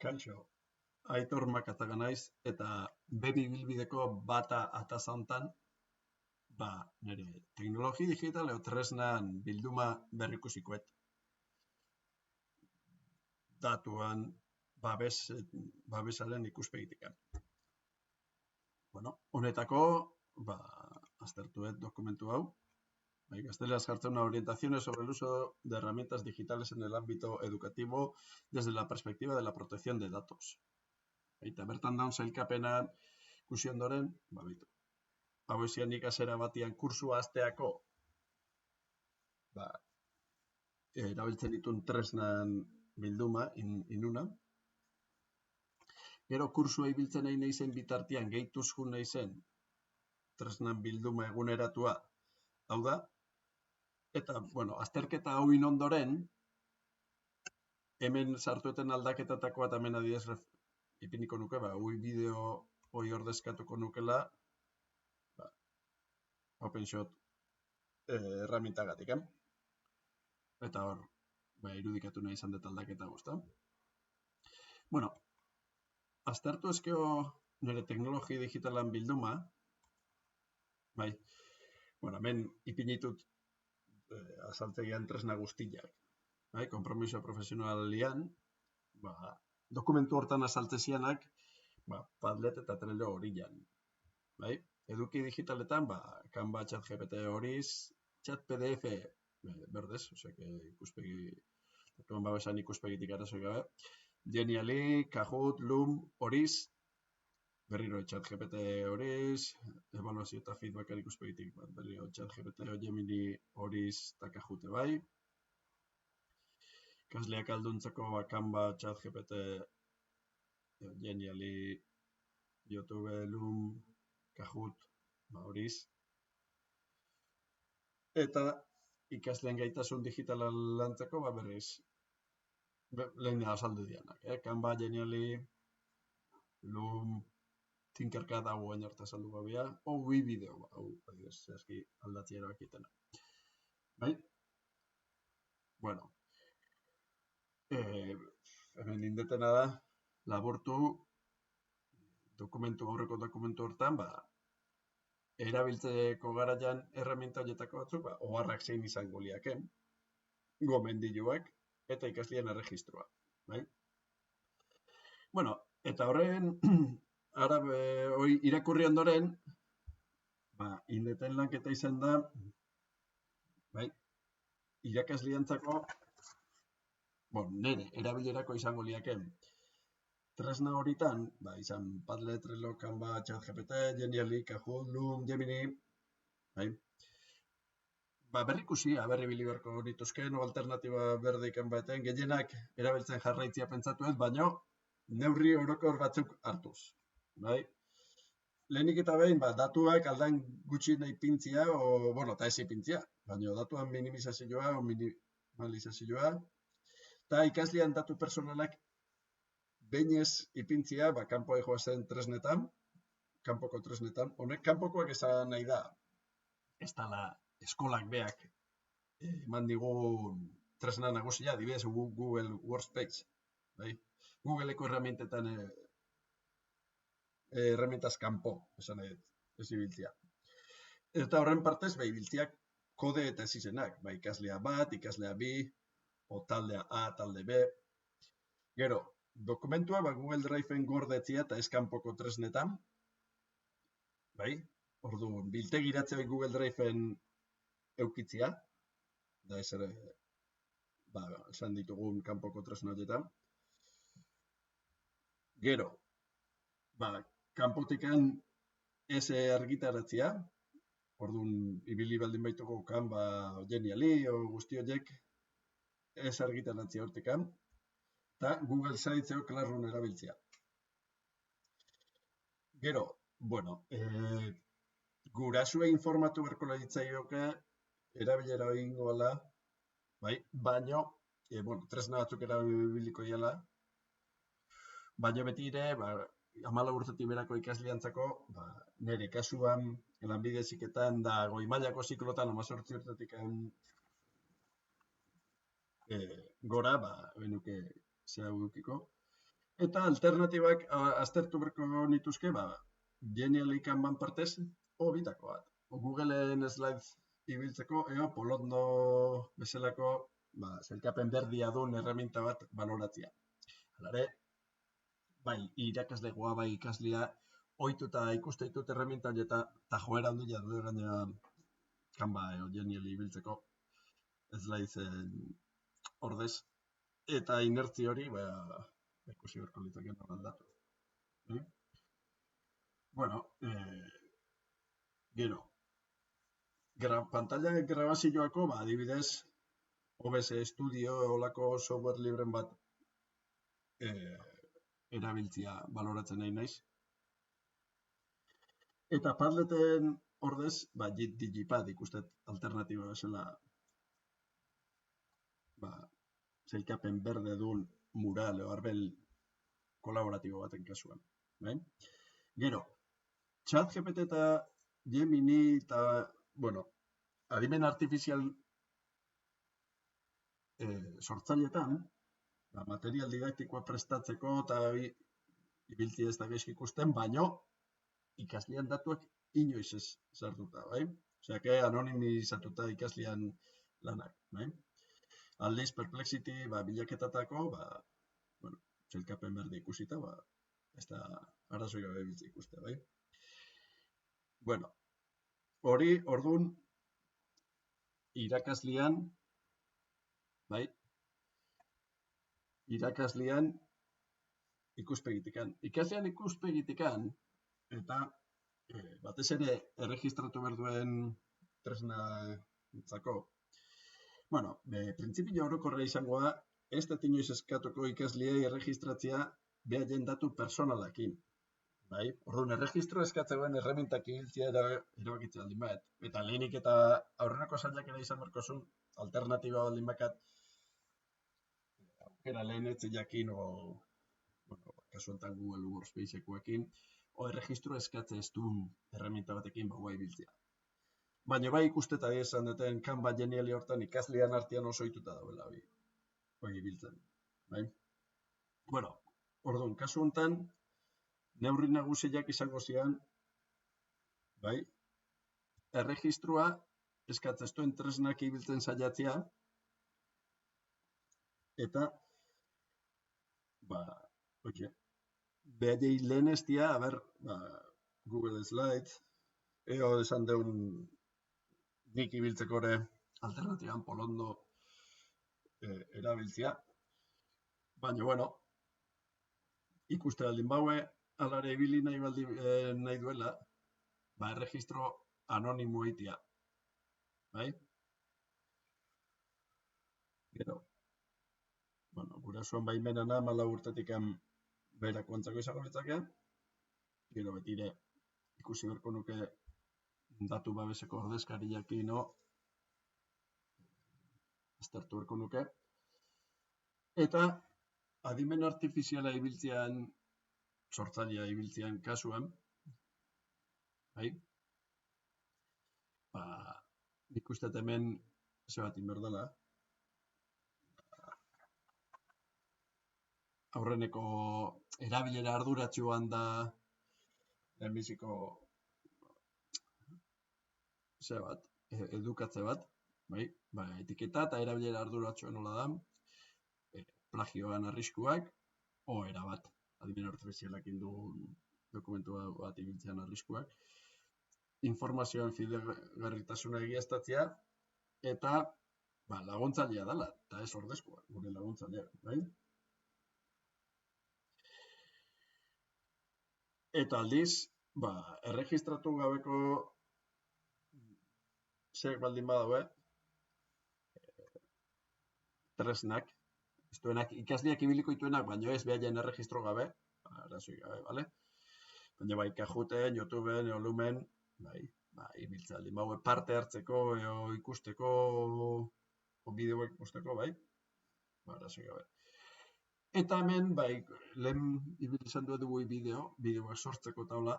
Kaixo, Aitor Makataga naiz, eta bere ibilbideko bata atazantan, nire teknologi digital edo tresnan bilduma berrikusikoet. Datuan babesaren ikuspegitikan. Honetako, aztertuet dokumentu hau. Gazteleraz jartzen una orientaciones sobre el uso de herramientas digitales en el ámbito educativo desde la perspectiva de la protección de datos. Eta bertan daun zailkapenan ikusi ondoren, hau ezian ikasera batian kursua hasteako, erabiltzen ditun tresnan bilduma, inuna. Gero kursua ibiltzen nahi naizen bitartian gehituz jun naizen tresnan bilduma eguneratua, hau da. Eta, azterketa hau ondoren, hemen sartueten aldaketatakoa eta hemen adidez ipiniko nuke, hui bideo hoi ordezkatuko nukela, OpenShot erramientagatik, Eta hor, irudikatu nahi izan dut aldaketa guzta. Aztertu ezkeo nire teknologi digitalan bilduma, hemen ipinitut azaltzegian tresna guztiak. Kompromiso profesionalian, dokumentu hortan azaltzezianak, Padlet eta Trello horian. Eduki digitaletan, Canva, ChatGPT horiz, Chat PDF, berdez, ikuspegi, datuan babesan ikuspegitik arazoi gabe, Genially, Kahoot, Loom, horiz, berriro ChatGPT horiz, evaluazio eta feedbackar ikuspegitik, berriro ChatGPT, Gemini horiz eta Kahoot bai. Ikasleak alduntzeko Canva, ChatGPT, Genially, YouTube, Loom, Kahoot, horiz. Eta ikasleen gaitasun digitala lantzeko, berriz, lehen azaldu dianak. Canva, Genially, Loom, Tinkercad hau gain harta azaldu gabea, hui bideo, hau, zehazki aldatzi erabakitena. Hemen indetena da, laburtu aurreko dokumentu hortan, erabiltzeko garaian erramienta horietako batzuk, oharrak zein izango liaken, gomendioak eta ikaslien erregistroa. Eta horren, irakurri ondoren, indeten lanketa izan da, irakasliantzako, nire erabilerako izango liaken, tresna horitan, izan Padlet, Trello, Canva, ChatGPT, Genially, Kahoot, Loom, Gemini, berrikusi, berribili beharko dituzken, alternatiba berdeiken baten, gehienak erabiltzen jarraitzia pentsatu ez, baina neurri orokor batzuk hartuz. Lehenik eta behin, datuak aldan gutxi nahi pintzia, eta ez ipintzia, baina datuan minimizazioa o minimalizazioa, eta ikaslean datu personalak behinez ipintzia, kanpoa joazen tresnetan, kanpoko tresnetan, honek kanpokoak esan nahi da, ez dala eskolak beak eman digun tresna nagusia, adibidez Google Workspace, Googleeko erramientetan erramientaz kanpo, esan nahi, ez ibiltzia. Eta horren partez, ibiltziak kode eta ez izenak, ikaslea bat, ikaslea bi, o taldea A, talde B. Gero, dokumentua Google Drive-en gordetzia eta ez kanpoko tresnetan, orduan, biltegiratzea Google Drive-en eukitzia, da ez ere, esan ditugun kanpoko tresna horietan. Gero, kanpotikan ez argitaratzea, orduan, ibili baldin baitugu Canva, Genially, guzti horiek, ez argitaratzea hortikan, eta Google Sites eo Classroom erabiltzea. Gero, gurasue informatu berko lahitzaioke, erabilera egingo ala, baina, tresna batzuk erabiliko iala, baina beti ere, 14 urtetik berako ikasliantzako, nire kasuan, lanbide heziketan da goi mailako ziklotan 18 urtetik gora, benuke zea edukiko. Eta alternatibak aztertu berko nituzke, Genially Kanban partez, bitako bat. Googleen slides ibiltzeko, Polotno bezalako, zelkapen berdia duen erreminta bat baloratzea. Halare, bai irakaslegoa, bai ikaslea, ohituta ikuste ditut erremintan eta joera handia du gaina Canva Genially ibiltzeko slidesen ordez. Eta inertzi hori, ikusi berko litzake nola aldatu. Bueno, gero, pantalla grabazioako, adibidez, OBS Studio olako software libren bat erabiltzia baloratzen nahi naiz. Eta Padleten ordez, Digipad ikustet alternatiba bezala zelkapen berde duen mural o arbel kolaboratibo baten kasuan. Gero, ChatGPT eta Gemini eta, adimen artifizial sortzailetan, material didaktikoa prestatzeko eta ibiltzi ez da gaizki ikusten, baino ikaslean datuak inoiz ez sartuta, Osea, anonimizatuta ikaslean lanak, Aldiz, Perplexity, bilaketatako, zelkapen berde ikusita, ez da arazoi gabe biltze ikuste, Hori, orduan, irakaslean, irakaslean ikuspegitikan. Ikaslean ikuspegitikan, eta batez ere erregistratu behar duen tresna entzako. Printzipio orokorra izango da, ez da inoiz eskatuko ikasleei erregistratzea behaien datu personalakin. Orduan, erregistro eskatzeuen erremintak ibiltzea erabakitzea aldin bat. Eta lehenik eta aurrenako zailak ere izan berkozun, alternatiba baldin bakat, aukera lehenetze jakin, kasu enten Google Workspace-ekoekin, erregistro eskatze ez duen erreminta batekin ibiltzea. Baina ikusteta esan duten Canva Genially hortan ikaslean artean oso ohituta dauela hori biltzen. Orduan, kasu honetan, neurri nagusiak izango zian, erregistroa eskatzen duen tresnak ibiltzen saiatzea, eta, behar lehen estia, Google Slides, esan deun nik ibiltzeko ere alternatiban Polotno erabiltzea. Baina, ikuste aldin baue, alare ibili nahi duela, erregistro anonimo eitia. Gero, gurasoan baimenana 14 urtetik beherako antzako izango litzake. Gero betire ikusi berko nuke datu babeseko ordezkariakin aztertu berko nuke. Eta adimen artifiziala ibiltzean, sortzailea ibiltzean kasuan, nik uste hemen bat inberdala, aurreneko erabilera arduratsuan da lehenbiziko edukatze bat, etiketa eta erabilera arduratsua nola da, plagioan arriskuak, erabat, adimen artifizialak indu dokumentu bat ibiltzean arriskuak, informazioan fidegarritasuna egiaztatzea, eta laguntzailea dela, eta ez ordezkoa, gure laguntzailea, Eta aldiz, erregistratu gabeko zeak baldin badaue, tresnak, ikasleak ibiliko ituenak, baina ez behaien erregistro gabe, arazoi gabe, bale? Baina Kajuten, YouTubeen, Lumen, ibiltza aldin baue parte hartzeko, ikusteko, bideoak ikusteko, arazoi gabe. Eta hemen, lehen ibil izan dugu bideoak sortzeko taula,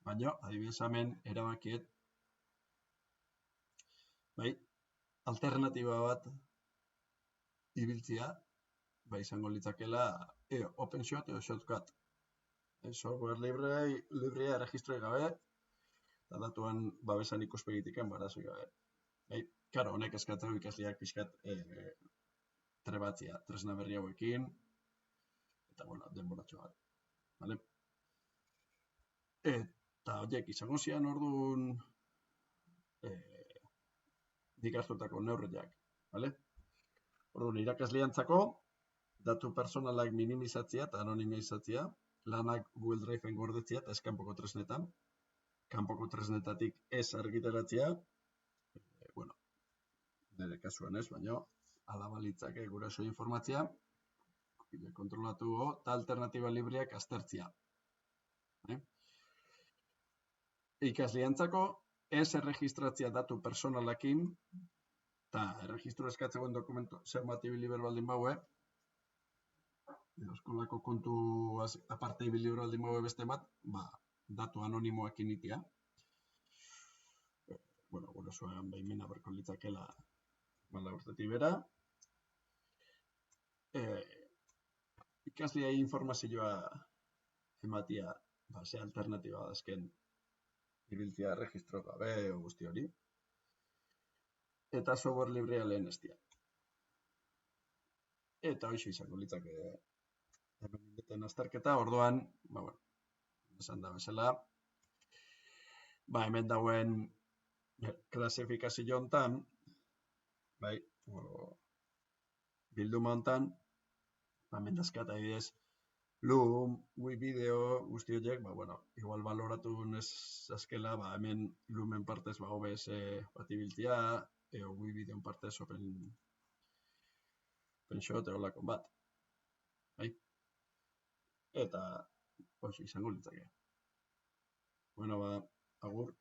baina, adibidez hemen, erabakiet, alternatiba bat ibiltzea, ba izango litzakela OpenShot edo Shotcut. Software librea erregistroi gabe, eta datuen babesan ikuspegitik barazoi gabe. Karo, honek eskatzeu ikasleak pixkat trebatzia, tresna berri hauekin, eta, denboratxo bat. Vale? Eta, horiek, izango zian orduan dikastutako neurriak. Vale? Orduan, irakasleantzako, datu personalak minimizatzea eta anonimizatzea, lanak Google Drive-en gordetzea eta ez kanpoko tresnetan, kanpoko tresnetatik ez argitaratzea, nire kasuan ez, baina ala balitzake guraso informatzea, kontrolatu eta alternatiba libreak aztertzea. Ikasleantzako ez erregistratzea datu personalakin, eta erregistro eskatzegoen dokumentu zer bat ibili berbaldin baue, eskolako kontu aparte ibili berbaldin baue beste bat, datu anonimoak initia. Gurasoan baimena berko litzakela mala urtetik bera. Ikaslea informazioa ematia, ze alternatiba azken ibiltzea registro gabe guzti hori. Eta software librea lehen estia. Eta hoxe izango litzake hemen indeten azterketa, orduan, esan da bezala, hemen dauen klasifikazio hontan, bilduma hontan, mendazkat adibidez, Loom, WeVideo, guzti horiek, igual baloratu nezazkela, hemen Loomen partez OBS bat ibiltzea, eo WeVideon partez OpenShot eolakon bat. Eta, izango litzake. Agur.